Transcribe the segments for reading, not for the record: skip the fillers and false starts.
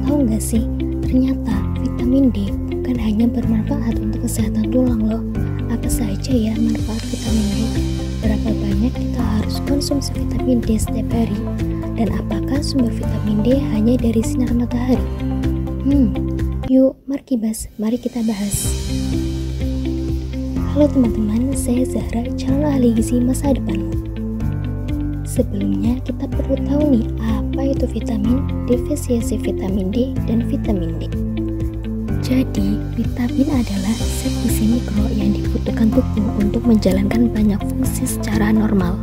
Tahu nggak sih, ternyata vitamin D bukan hanya bermanfaat untuk kesehatan tulang loh. Apa saja ya manfaat vitamin D? Berapa banyak kita harus konsumsi vitamin D setiap hari? Dan apakah sumber vitamin D hanya dari sinar matahari? Yuk, mari kita bahas. Halo teman-teman, saya Zahra, calon ahli gizi masa depanmu. Sebelumnya kita perlu tahu nih, apa itu vitamin, defisiensi vitamin D, dan vitamin D. Jadi, vitamin adalah zat gizi mikro yang dibutuhkan tubuh untuk menjalankan banyak fungsi secara normal.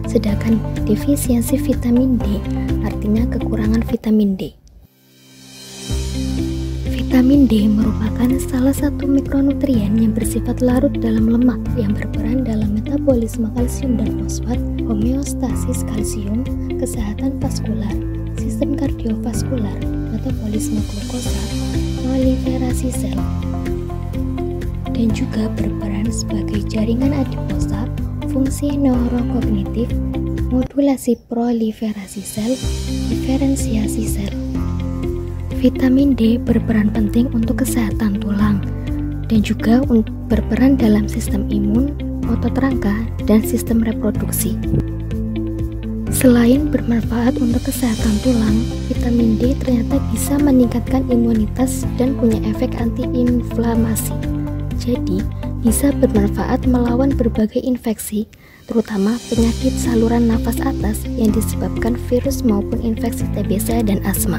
Sedangkan defisiensi vitamin D artinya kekurangan vitamin D. Vitamin D merupakan salah satu mikronutrien yang bersifat larut dalam lemak yang berperan dalam metabolisme kalsium dan fosfat, homeostasis kalsium, kesehatan vaskular, sistem kardiovaskular, metabolisme glukosa, proliferasi sel, dan juga berperan sebagai jaringan adiposa, fungsi neurokognitif, modulasi proliferasi sel, diferensiasi sel. Vitamin D berperan penting untuk kesehatan tulang dan juga berperan dalam sistem imun, otot rangka, dan sistem reproduksi. Selain bermanfaat untuk kesehatan tulang, vitamin D ternyata bisa meningkatkan imunitas dan punya efek antiinflamasi. Jadi, bisa bermanfaat melawan berbagai infeksi, terutama penyakit saluran nafas atas yang disebabkan virus maupun infeksi TBC dan asma.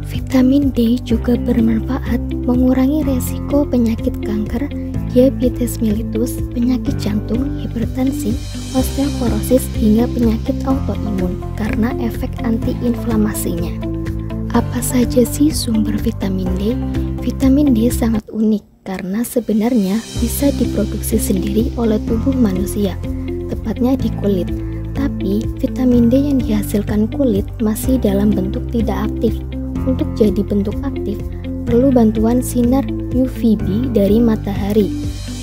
Vitamin D juga bermanfaat mengurangi resiko penyakit kanker, diabetes mellitus, penyakit jantung, hipertensi, osteoporosis, hingga penyakit autoimun karena efek antiinflamasinya. Apa saja sih sumber vitamin D? Vitamin D sangat unik karena sebenarnya bisa diproduksi sendiri oleh tubuh manusia, tepatnya di kulit. Tapi vitamin D yang dihasilkan kulit masih dalam bentuk tidak aktif. Untuk jadi bentuk aktif, perlu bantuan sinar UVB dari matahari.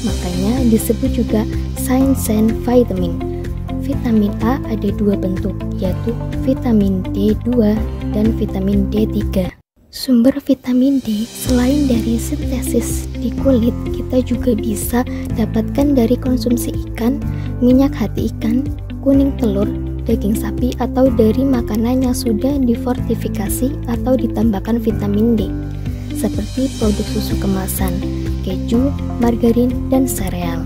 Makanya disebut juga sunshine vitamin. Vitamin A ada dua bentuk, yaitu vitamin D2 dan vitamin D3. Sumber vitamin D selain dari sintesis di kulit, kita juga bisa dapatkan dari konsumsi ikan, minyak hati ikan, kuning telur, daging sapi, atau dari makanan yang sudah difortifikasi atau ditambahkan vitamin D, seperti produk susu kemasan, keju, margarin, dan sereal.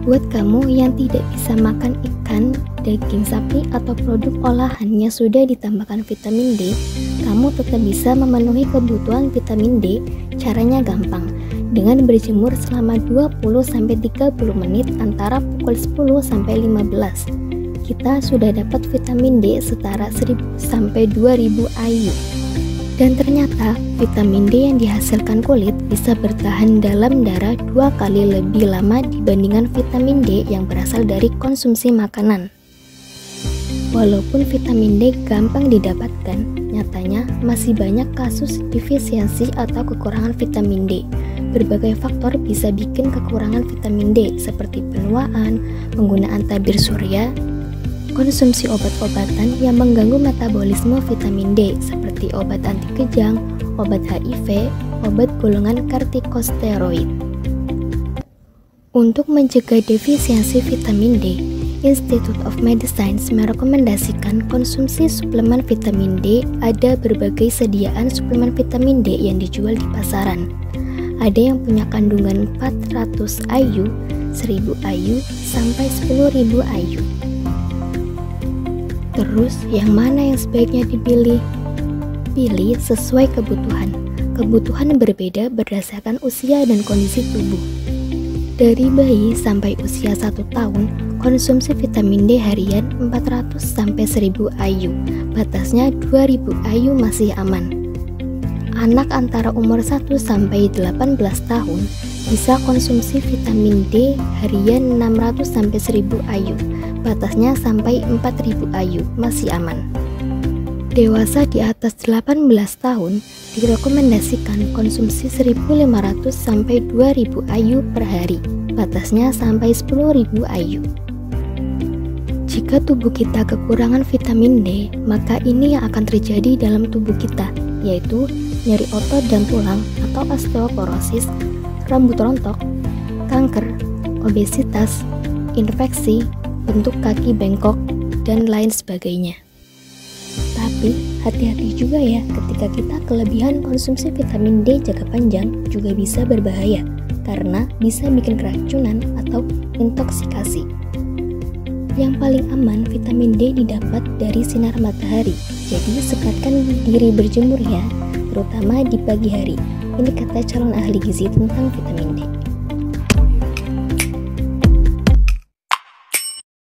Buat kamu yang tidak bisa makan ikan, daging sapi, atau produk olahan yang sudah ditambahkan vitamin D, kamu tetap bisa memenuhi kebutuhan vitamin D. Caranya gampang, dengan berjemur selama 20-30 menit antara pukul 10-15. Kita sudah dapat vitamin D setara 1000-2000 IU. Dan ternyata vitamin D yang dihasilkan kulit bisa bertahan dalam darah 2 kali lebih lama dibandingkan vitamin D yang berasal dari konsumsi makanan. Walaupun vitamin D gampang didapatkan, nyatanya masih banyak kasus defisiensi atau kekurangan vitamin D. Berbagai faktor bisa bikin kekurangan vitamin D seperti penuaan, penggunaan tabir surya, konsumsi obat-obatan yang mengganggu metabolisme vitamin D seperti obat anti kejang, obat HIV, obat golongan kortikosteroid. Untuk mencegah defisiensi vitamin D, Institute of Medicine merekomendasikan konsumsi suplemen vitamin D. Ada berbagai sediaan suplemen vitamin D yang dijual di pasaran. Ada yang punya kandungan 400 IU, 1000 IU, sampai 10.000 IU. Terus, yang mana yang sebaiknya dipilih? Pilih sesuai kebutuhan. Kebutuhan berbeda berdasarkan usia dan kondisi tubuh. Dari bayi sampai usia 1 tahun, konsumsi vitamin D harian 400-1000 IU. Batasnya 2000 IU masih aman. Anak antara umur 1-18 tahun bisa konsumsi vitamin D harian 600-1000 IU. Batasnya sampai 4000 IU, masih aman. Dewasa di atas 18 tahun direkomendasikan konsumsi 1500 sampai 2000 IU per hari. Batasnya sampai 10.000 IU. Jika tubuh kita kekurangan vitamin D, maka ini yang akan terjadi dalam tubuh kita. yaitu nyeri otot dan tulang atau osteoporosis, rambut rontok, kanker, obesitas, infeksi, bentuk kaki bengkok, dan lain sebagainya. Tapi hati-hati juga ya, ketika kita kelebihan konsumsi vitamin D jangka panjang juga bisa berbahaya karena bisa bikin keracunan atau intoksikasi. Yang paling aman vitamin D didapat dari sinar matahari, jadi sempatkan diri berjemur ya, terutama di pagi hari. Ini kata calon ahli gizi tentang vitamin D.